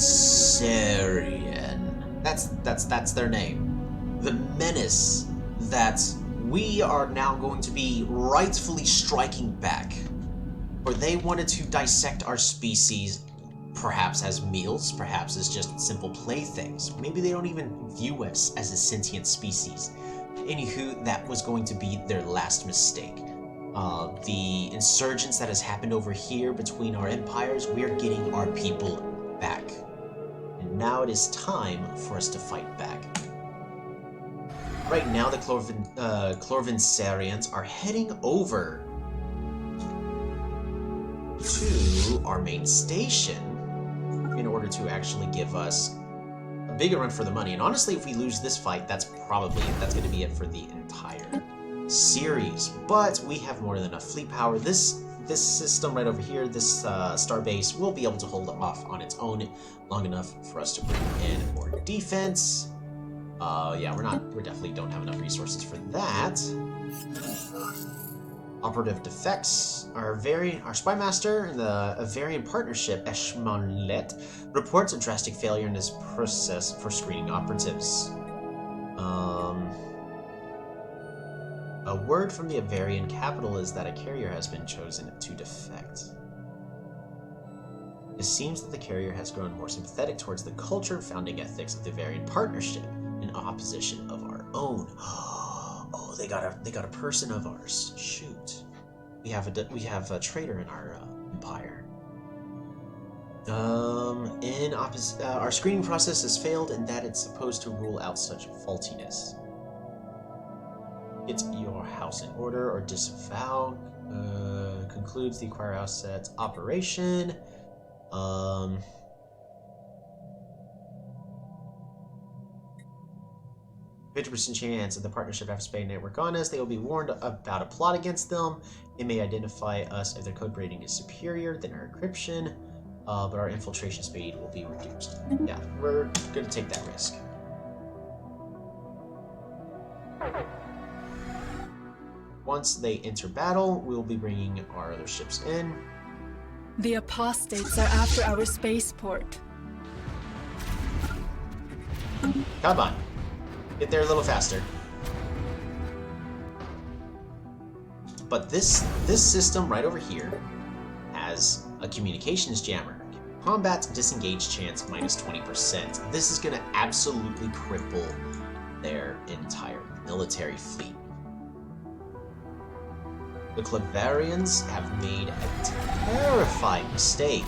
Clorvinsarian. That's their name. The menace that we are now going to be rightfully striking back. For they wanted to dissect our species, perhaps as meals, perhaps as just simple playthings. Maybe they don't even view us as a sentient species. Anywho, that was going to be their last mistake. The insurgence that has happened over here between our empires, we are getting our people back. And now it is time for us to fight back. Right now, the Clorvinsarians are heading over to our main station in order to actually give us a bigger run for the money. And honestly, if we lose this fight, that's going to be it for the entire series. But we have more than enough fleet power. This system right over here, this star base, will be able to hold off on its own long enough for us to bring in more defense. Yeah, we definitely don't have enough resources for that. Operative defects. Our spy master in the Avarian partnership, Eshmonlet, reports a drastic failure in his process for screening operatives. A word from the Avarian capital is that a carrier has been chosen to defect. It seems that the carrier has grown more sympathetic towards the culture and founding ethics of the Avarian partnership in opposition of our own. Oh, they got a person of ours. Shoot, we have a traitor in our empire. Our screening process has failed, and that it's supposed to rule out such faultiness. Get your house in order or disavow. Concludes the acquire assets operation. 50% chance of the partnership have a spy network on us. They will be warned about a plot against them. They may identify us if their code rating is superior than our encryption, but our infiltration speed will be reduced. Yeah, we're going to take that risk. Once they enter battle, we will be bringing our other ships in. The apostates are after our spaceport. Come on. Get there a little faster. But this system right over here has a communications jammer. Combat disengage chance minus 20%. This is going to absolutely cripple their entire military fleet. The Clorvinsarians have made a terrifying mistake.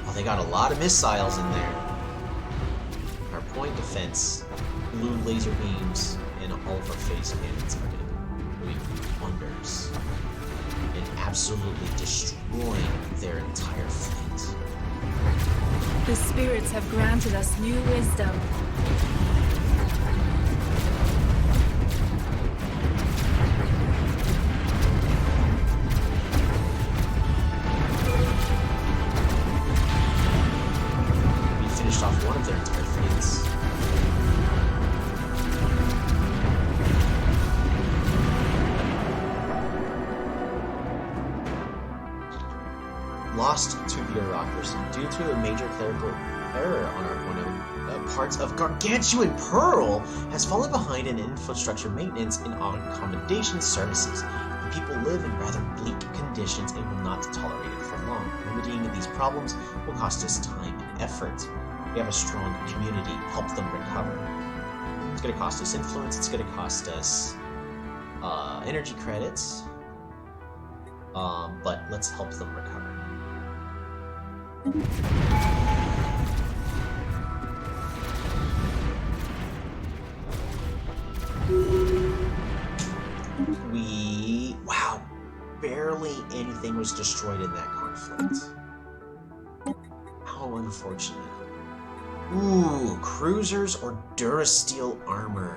Oh, they got a lot of missiles in there. Our point defense, blue laser beams, and all of our phase cannons are going to be doing wonders and absolutely destroying their entire fleet. The spirits have granted us new wisdom. We finished off one of their entire fleets. Lost to bureaucracy due to a major clerical error on one of parts of Gargantuan Pearl has fallen behind in infrastructure maintenance and accommodation services. The people live in rather bleak conditions and will not tolerate it for long. Remedying these problems will cost us time and effort. We have a strong community. Help them recover. It's going to cost us influence. It's going to cost us energy credits. But let's help them recover. Wow, barely anything was destroyed in that conflict. How unfortunate. Ooh, cruisers or Durasteel armor.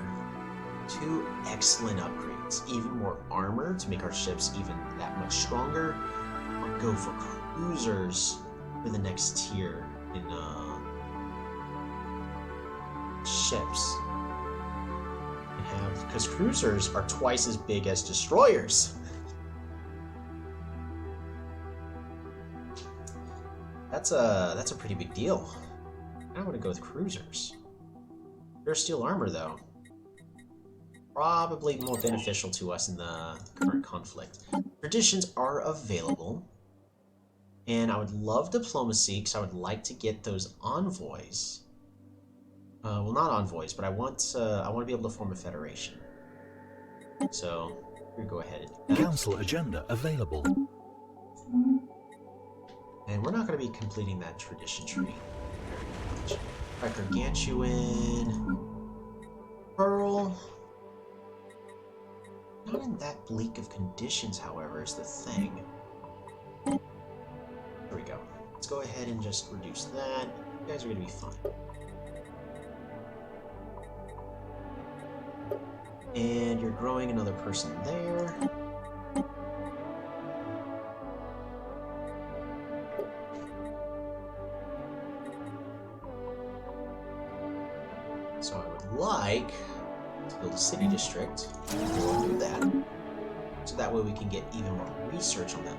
Two excellent upgrades. Even more armor to make our ships even that much stronger. I'll go for cruisers for the next tier in ships. Because cruisers are twice as big as destroyers. That's a pretty big deal. I want to go with cruisers. Pure steel armor, though. Probably more beneficial to us in the current conflict. Traditions are available. And I would love diplomacy, because I would like to get those envoys. Well, not envoys, but I want to be able to form a federation. So, we're going to go ahead and do that. Council agenda available. And we're not going to be completing that tradition tree. Alright, Gargantuan. Pearl. Not in that bleak of conditions, however, is the thing. There we go. Let's go ahead and just reduce that. You guys are going to be fine. And you're growing another person there. So I would like to build a city district. We'll do that. So that way we can get even more research on that.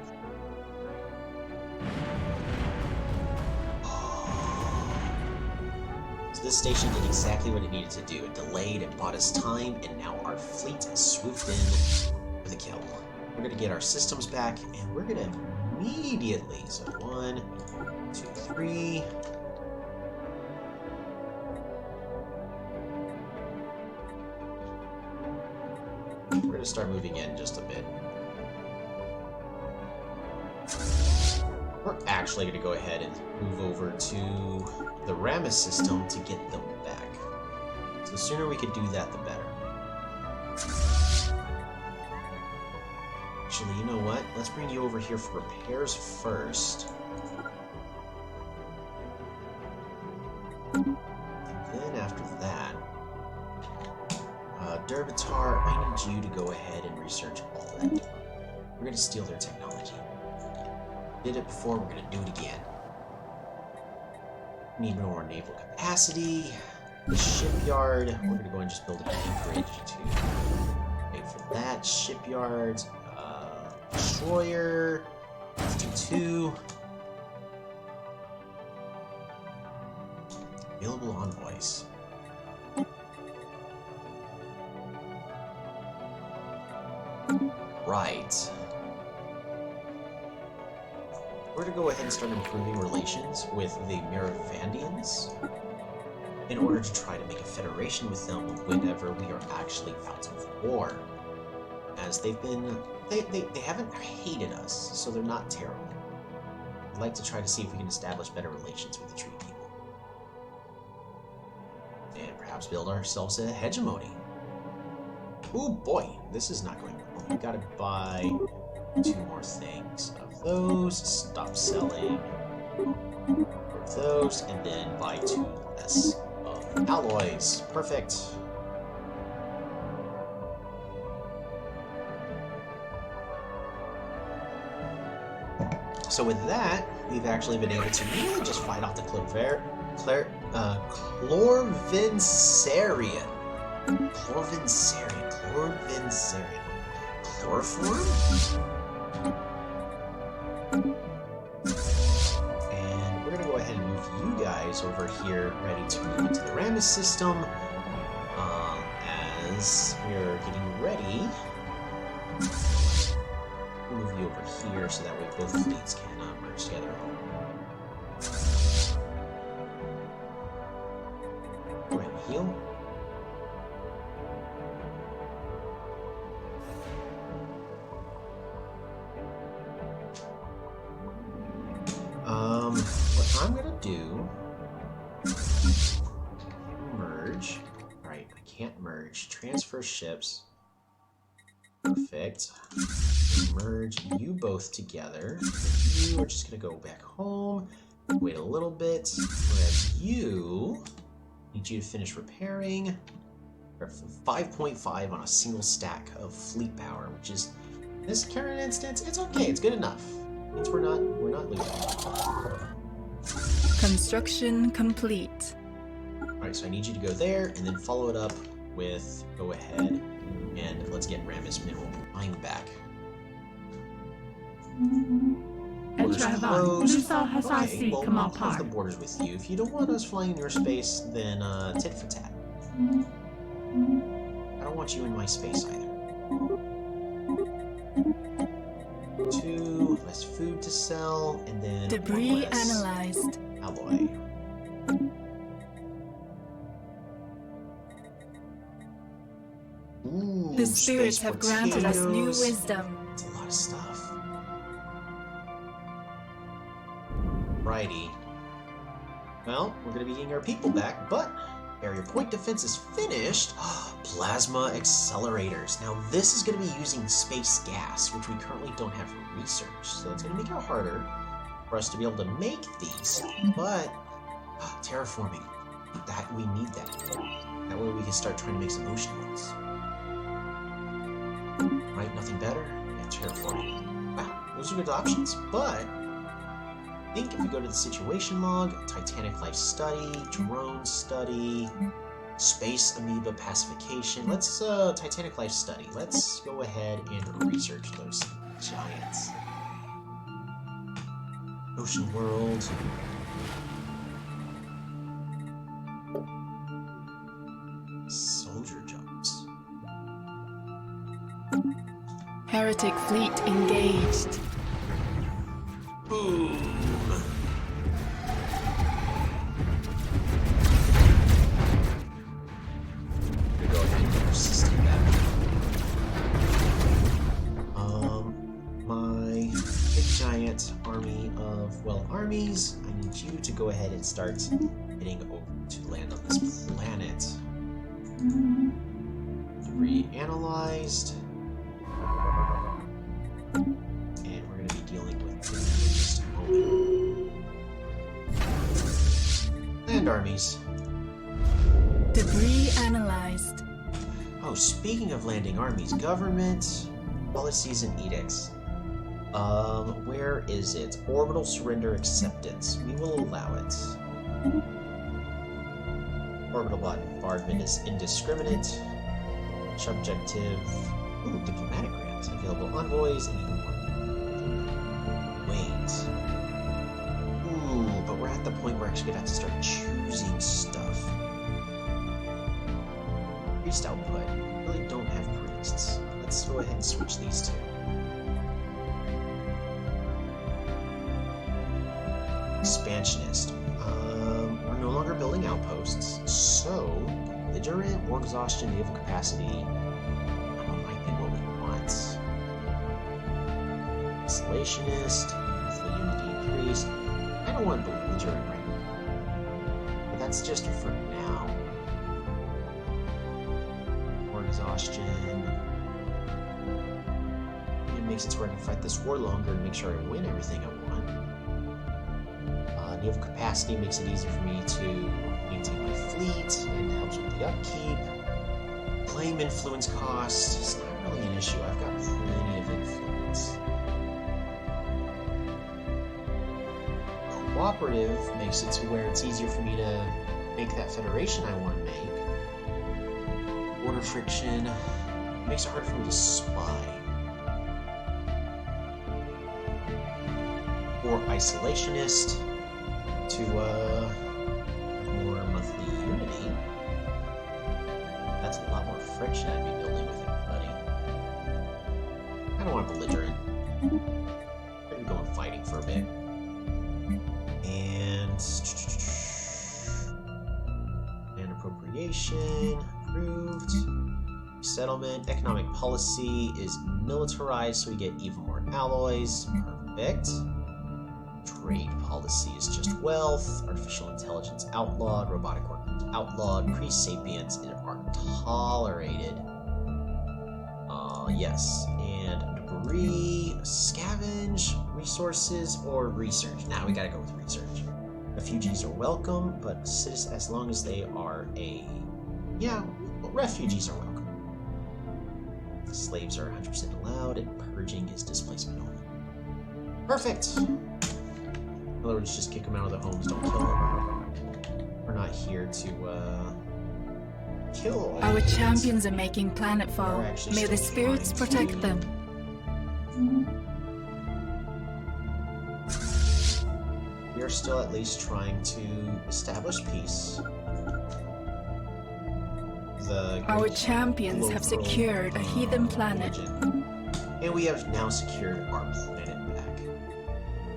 So this station did exactly what it needed to do. It delayed, it bought us time, and now our fleet swooped in for the kill. We're going to get our systems back, and we're going to immediately... So 1, 2, 3... We're going to start moving in just a bit. We're actually going to go ahead and move over to the Rammus system to get them back. So the sooner we could do that, the better. Actually, you know what? Let's bring you over here for repairs first. And then after that... Derbitar, I need you to go ahead and research all that. We're going to steal their technology. Did it before, we're going to do it again. Need more naval capacity. The shipyard, we're going to go and just build an anchorage to pay for that. Shipyards, destroyer, let's do 2. Available envoys. Right. We're going to go ahead and start improving relations with the Miravandians in order to try to make a federation with them whenever we are actually out of war. As they've been... They haven't hated us, so they're not terrible. I'd like to try to see if we can establish better relations with the tree people. And perhaps build ourselves a hegemony. Oh boy, this is not going well. We gotta buy 2 more things of those, stop selling of those, and then buy 2 less of alloys. Perfect. So with that, we've actually been able to really just fight off the Chlorvinsarian. Chloroform? And we're going to go ahead and move you guys over here, ready to move into the Rammus system. As we're getting ready, we'll move you over here so that way both fleets can merge together. Go ahead and heal. What I'm gonna do... Merge. Alright, I can't merge. Transfer ships. Perfect. Merge you both together. You are just gonna go back home. Wait a little bit. Whereas you... need you to finish repairing. 5.5 on a single stack of fleet power, which is... in this current instance, it's okay. It's good enough. Means we're not losing. Construction complete. Alright, so I need you to go there, and then follow it up with, go ahead, and let's get Rammus Mineral Mine back. borders Trevor. closed. Lusa Hasasi Okay, well, Kamal we'll close the Park. borders with you. If you don't want us flying in your space, then tit for tat. I don't want you in my space either. 2 less food to sell, and then Debris 1 less analyzed. alloy. Ooh, The spirits space have granted us new potatoes. wisdom. That's a lot of stuff. Righty. Well, we're gonna be getting our people back, but barrier point defense is finished. Plasma accelerators. Now this is gonna be using space gas, which we currently don't have for research, so it's gonna make it harder for us to be able to make these. But terraforming, that we need that. That way we can start trying to make some ocean worlds. Right? Nothing better? Yeah, terraforming. Wow, those are good options. But I think if we go to the situation log, Titanic life study, drone study, space amoeba pacification. Let's Titanic life study. Let's go ahead and research those giants. Ocean world. Soldier jumps. Heretic fleet engaged. Boom! We're gonna go ahead and get our system back. My big giant army of, well, armies, I need you to go ahead and start heading over to land on this planet. Debris analyzed. And we're going to be dealing with this in just a moment. Land armies. Debris analyzed. Oh, speaking of landing armies, government, policies, and edicts. Where is it? Orbital surrender acceptance. We will allow it. Orbital bombardment is indiscriminate. Subjective. Ooh, diplomatic grants. Available envoys and even more. Wait. Ooh, but we're at the point where we're actually gonna have to start choosing stuff. Priest output. We really don't have priests. Let's go ahead and switch these two. Expansionist. We're no longer building outposts, so belligerent, war exhaustion, naval capacity. That might be what we want. Isolationist, fleet unity increased. I don't want belligerent right now, but that's just for now. War exhaustion. It makes it so I can fight this war longer and make sure I win everything I want. Naval capacity makes it easier for me to maintain my fleet and helps with the upkeep. Claim influence cost. It's not really an issue. I've got plenty of influence. Cooperative makes it to where it's easier for me to make that federation I want to make. Border friction makes it hard for me to spy. Or isolationist to have more monthly unity. That's a lot more friction I'd be building with everybody. I don't want belligerent. I'm gonna go on fighting for a bit. And appropriation approved. Settlement, economic policy is militarized, so we get even more alloys. Perfect. Trade policy is just wealth. Artificial intelligence outlawed. Robotic workers outlawed. Pre-sapients are tolerated. Yes. And debris, scavenge, resources, or research. Now we gotta go with research. Refugees are welcome, but as long as they are refugees are welcome. Slaves are 100% allowed, and purging is displacement only. Perfect! In other words, just kick them out of the homes, don't kill them. We're not here to, kill all Our the kids. champions are making planetfall. They're actually May the still spirits trying protect to- them. we are still at least trying to establish peace. Our champions have secured a heathen planet. Religion. And we have now secured our planet back.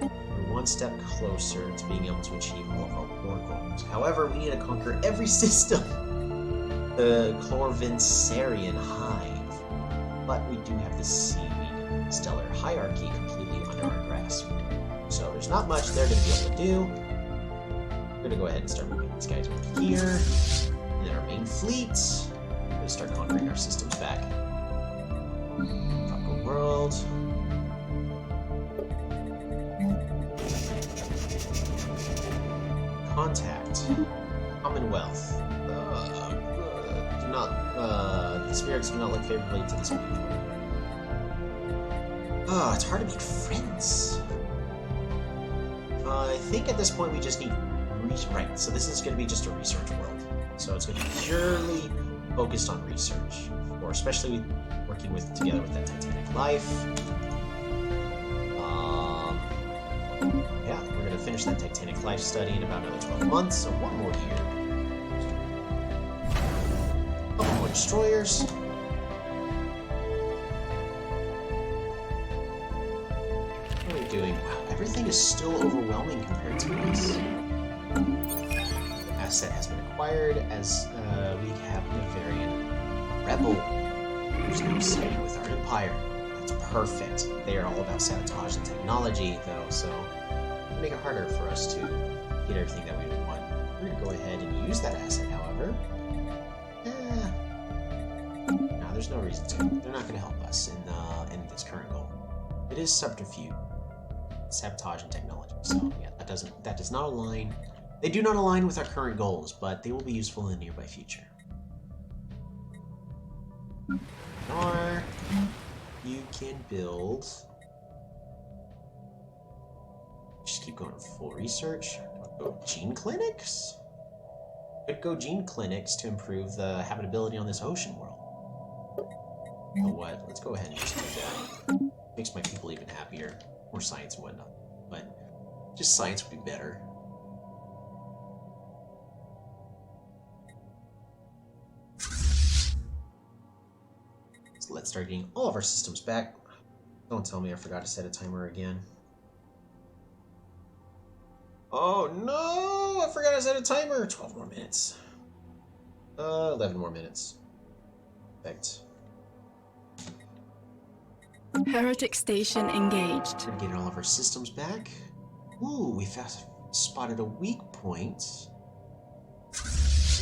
We're one step closer to being able to achieve all of our war goals. However, we need to conquer every system. The Chlorvinsarian hive. But we do have the seaweed stellar hierarchy completely under our grasp. So there's not much they're going to be able to do. We're going to go ahead and start moving these guys over here. And then our main fleet. We're going to start conquering our systems back. Tropical world. Contact. Commonwealth. The spirits do not look favorably to this people. It's hard to make friends. I think at this point we just need right. So this is going to be just a research world. So it's going to be purely focused on research, or especially working together with that Titanic life. Yeah, we're going to finish that Titanic life study in about another 12 months, so one more year. Couple more destroyers. What are we doing? Wow, everything is still overwhelming compared to us. Asset has been acquired as we have Bavarian rebel who's now siding with our empire. That's perfect. They are all about sabotage and technology, though, so it'll make it harder for us to get everything that we want. We're going to go ahead and use that asset, however. No, there's no reason to. They're not going to help us in this current goal. It is subterfuge, sabotage, and technology. So yeah, that does not align. They do not align with our current goals, but they will be useful in the nearby future. Or you can build. Just keep going full research. Go gene clinics. Could go gene clinics to improve the habitability on this ocean world. You know what? Let's go ahead and just do that. Makes my people even happier. More science and whatnot. But just science would be better. So let's start getting all of our systems back. Don't tell me I forgot to set a timer again. Oh no! I forgot to set a timer! 12 more minutes. 11 more minutes. Perfect. Heretic station engaged. We're getting all of our systems back. Ooh, we spotted a weak point.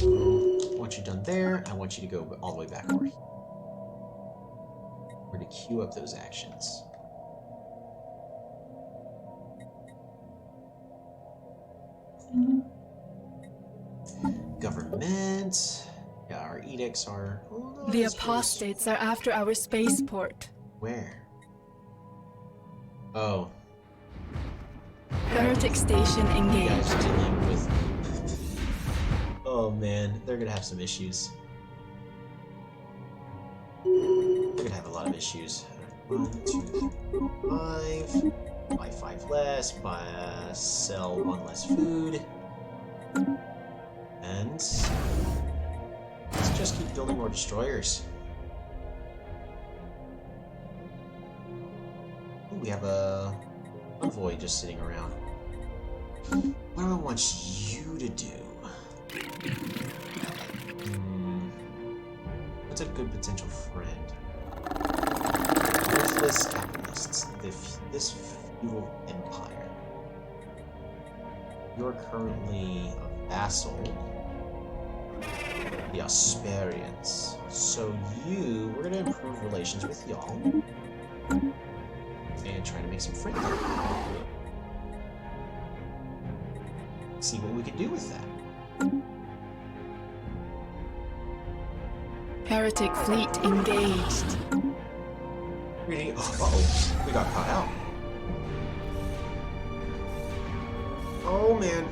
Once you're done there, I want you to go all the way back over here. We're going to queue up those actions. Government. Yeah, our edicts are... Oh, The apostates are after our spaceport. Where? Oh. Heretic station You engaged. guys dealing with... Oh man, they're gonna have some issues. They're gonna have a lot of issues. 1, 2, 3, 5. Buy 5 less. Sell 1 less food. And let's just keep building more destroyers. Ooh, we have a convoy just sitting around. What do I want you to do? What's a good potential friend? Worthless capitalists. This feudal empire. You're currently a vassal. The Asperians. So we're gonna improve relations with y'all. And try to make some friends. See what we can do with that. Heretic fleet engaged. Uh-oh. We got caught out. Oh, man.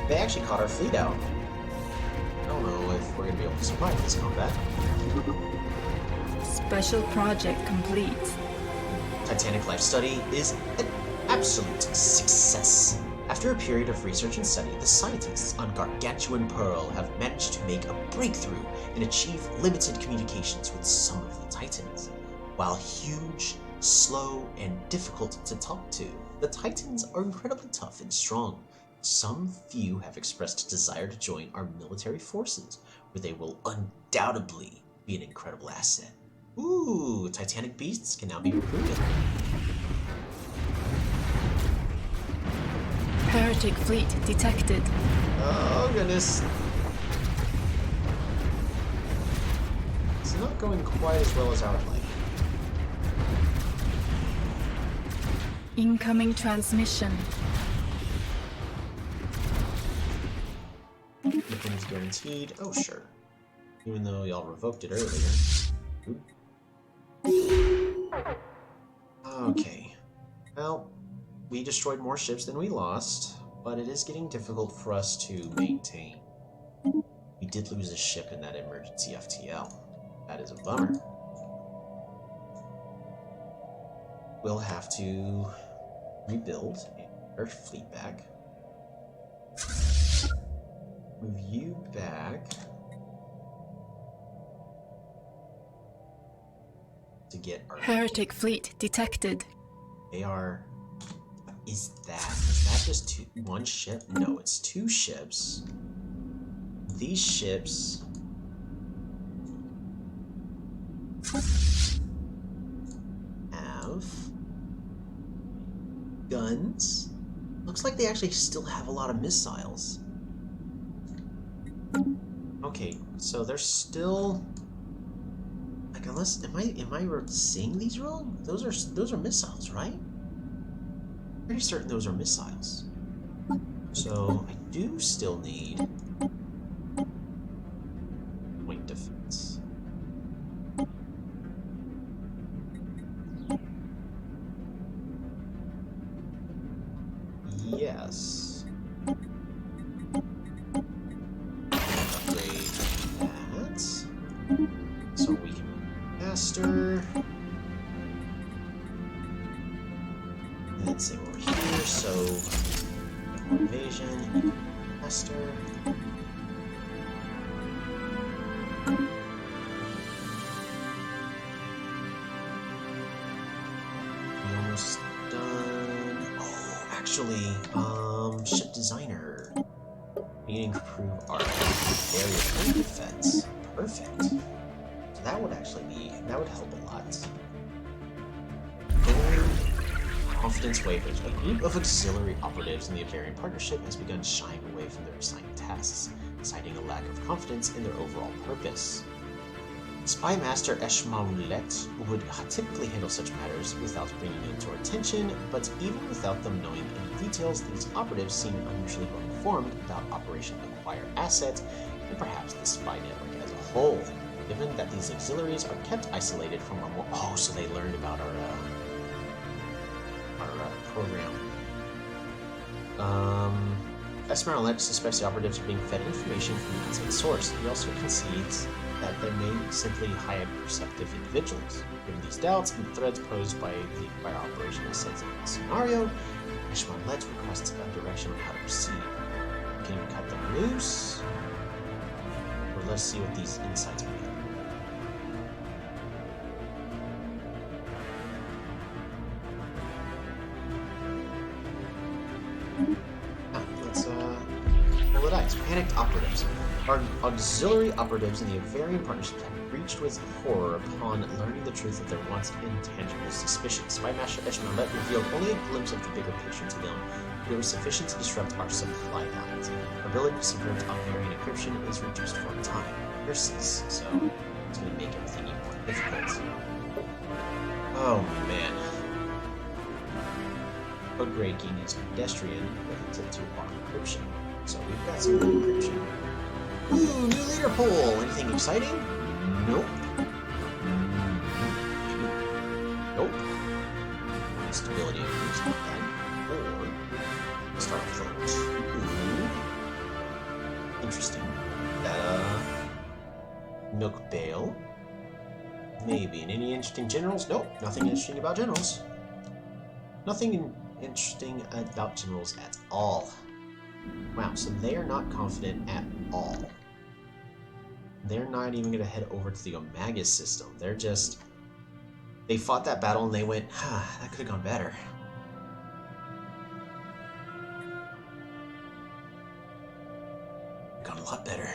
They actually caught our fleet out. I don't know we're going to be able to survive this combat. Special project complete. Titanic life study is an absolute success. After a period of research and study, the scientists on Gargantuan Pearl have managed to make a breakthrough and achieve limited communications with some of the Titans. While huge, slow, and difficult to talk to, the Titans are incredibly tough and strong. Some few have expressed a desire to join our military forces, where they will undoubtedly be an incredible asset. Ooh, Titanic beasts can now be recruited. Heretic fleet detected. Oh, goodness. It's not going quite as well as I would like. Incoming transmission. Nothing's guaranteed. Oh, sure. Even though y'all revoked it earlier. Oop. Okay. Well, we destroyed more ships than we lost, but it is getting difficult for us to maintain. We did lose a ship in that emergency FTL. That is a bummer. We'll have to rebuild our fleet back. Move you back to get our Heretic fleet detected. They are. What is that? Is that just one ship? No, it's 2 ships. These ships have guns. Looks like they actually still have a lot of missiles. Okay, so they're still like, unless am I seeing these wrong? Those are missiles, right? Pretty certain those are missiles. So I do still need point defense. Yes. Upgrade that so we can move faster. And then same over here, so more evasion, faster. We almost done. Oh, actually, ship designer. We need to improve our area of defense. Perfect. So that would help a lot. Confidence wavers. A group of auxiliary operatives in the Avarian Partnership has begun shying away from their assigned tasks, citing a lack of confidence in their overall purpose. Spy Master Eshmarulet would typically handle such matters without bringing them to our attention, but even without them knowing any details, these operatives seem unusually well informed about Operation Acquire Asset and perhaps the spy network as a whole, given that these auxiliaries are kept isolated from our more— oh, so they learned about our program. Esmeralda suspects the operatives are being fed information from an outside source. He also concedes that they may simply hire perceptive individuals. Given these doubts and the threats posed by our operation as sense of the scenario, Esmeralda requests a direction on how to proceed. Can you cut them loose? Or let's see what these insights are. Let's roll the dice. Panicked operatives. Our auxiliary operatives in the Avarian Partnership have breached with horror upon learning the truth of their once intangible suspicions. Spymaster Eshmarulet revealed only a glimpse of the bigger picture to them, but it was sufficient to disrupt our supply lines. Our ability to subvert Avarian encryption is reduced for a time. Versus, so it's going to make everything even more difficult. Oh man. Upgrade gain is pedestrian relative to our encryption. So we've got some good encryption. Ooh, new leader pool! Anything exciting? Nope. Nope. Stability increase, not bad. Or start with level 2. Interesting. Milk Bale. Maybe. And any interesting generals? Nope, nothing interesting about generals. Nothing interesting about generals at all. Wow, so they are not confident at all. They're not even going to head over to the Omegas system. They're just... They fought that battle and they went, that could have gone better. Gone a lot better.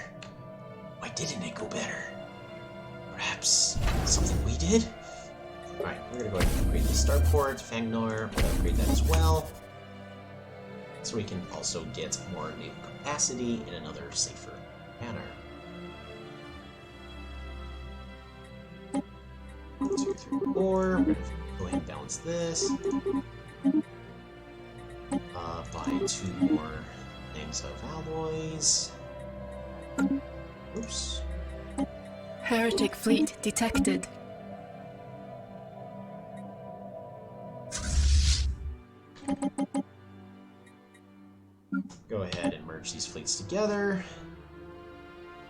Why didn't it go better? Perhaps something we did? Alright, we're gonna go ahead and upgrade the starport, Fangnar, we'll upgrade that as well. So we can also get more naval capacity in another safer manner. 1, 2, 3, 4. We're gonna go ahead and balance this. Buy 2 more things of alloys. Oops. Heretic fleet detected. Go ahead and merge these fleets together.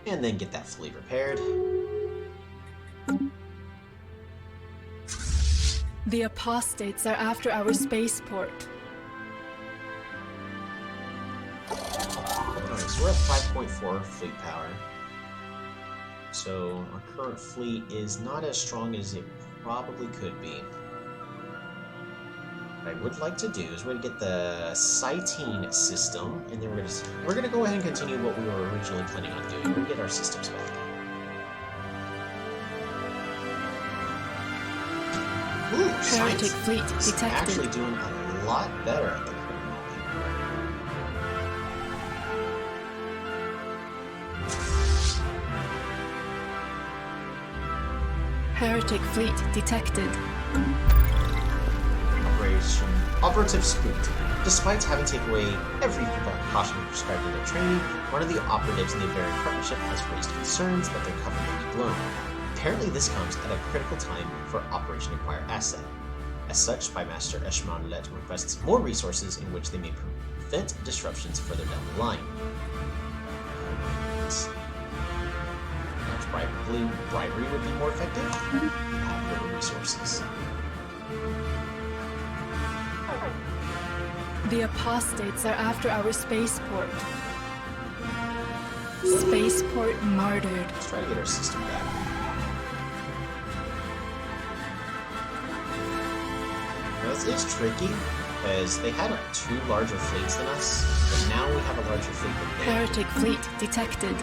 And then get that fleet repaired. The apostates are after our spaceport. Alright, so we're at 5.4 fleet power. So our current fleet is not as strong as it probably could be. What I would like to do is we're going to get the sighting system, and then we're gonna go ahead and continue what we were originally planning on doing. We're going to get our systems back. Ooh, Heretic science fleet is detected. actually doing a lot better at the current moment. Heretic fleet detected. Operative spooked. Despite having taken away every precaution prescribed in their training, one of the operatives in the Varian Partnership has raised concerns that their cover may be blown. Apparently this comes at a critical time for Operation Acquire Asset. As such, Spymaster Eshmonlet requests more resources in which they may prevent disruptions further down the line. Bribery would be more effective? Have more resources. The apostates are after our spaceport. Spaceport martyred. Let's try to get our system back. Now, this is tricky, because they had 2 larger fleets than us, but now we have a larger fleet than they. Heretic fleet detected.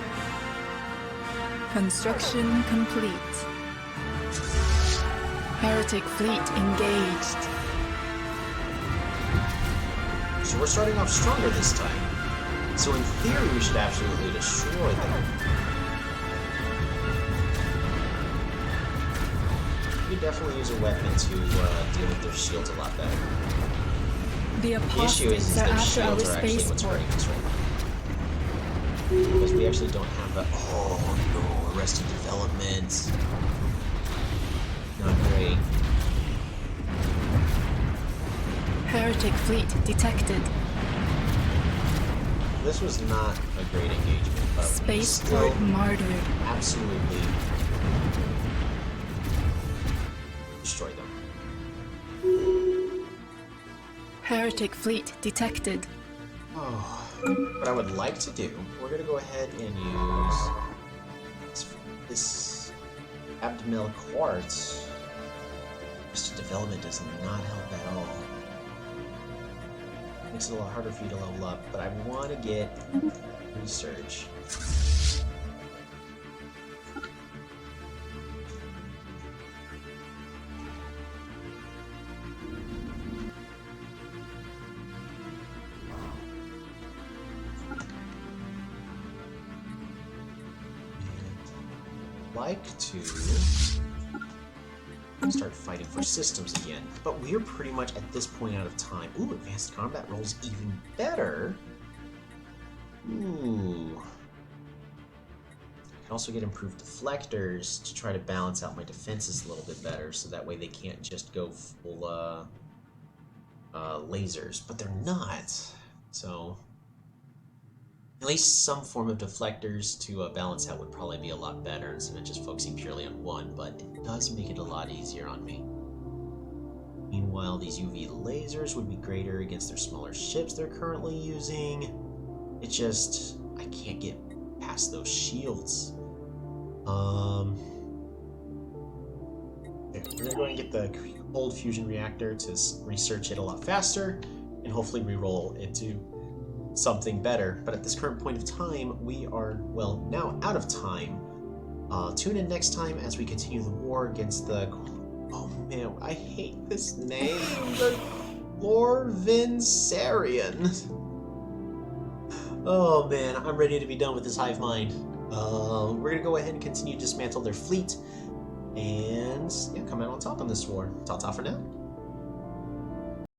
Construction complete. Heretic fleet engaged. So we're starting off stronger this time. So in theory, we should absolutely destroy them. We could definitely use a weapon to deal with their shields a lot better. The The issue is apostates are their after our shields are actually what's spaceport. hurting us right now. Because we actually don't have the... Oh no, arrested development. Not great. Heretic fleet detected. This was not a great engagement, but we still Spaceport martyred. absolutely destroy them. Heretic fleet detected. Oh, what I would like to do, we're going to go ahead and use this Abdomel Quartz. Just development does not help at all. Makes it a lot harder for you to level up, but I want to get research. Like to start fighting for systems again, but we're pretty much at this point out of time. Ooh, advanced combat rolls even better. Ooh. I can also get improved deflectors to try to balance out my defenses a little bit better, so that way they can't just go full lasers, but they're not. So At least some form of deflectors to balance out would probably be a lot better instead of just focusing purely on one, but it does make it a lot easier on me. Meanwhile, these UV lasers would be greater against their smaller ships they're currently using. It just, I can't get past those shields. Okay, we're gonna go and get the cold fusion reactor to research it a lot faster and hopefully reroll into something better. But at this current point of time, we are, well, now out of time. Tune in next time as we continue the war against the... Oh man, I hate this name. The Lorvinsarian. Oh man, I'm ready to be done with this hive mind. We're gonna go ahead and continue to dismantle their fleet and yeah, come out on top on this war. Ta-ta for now.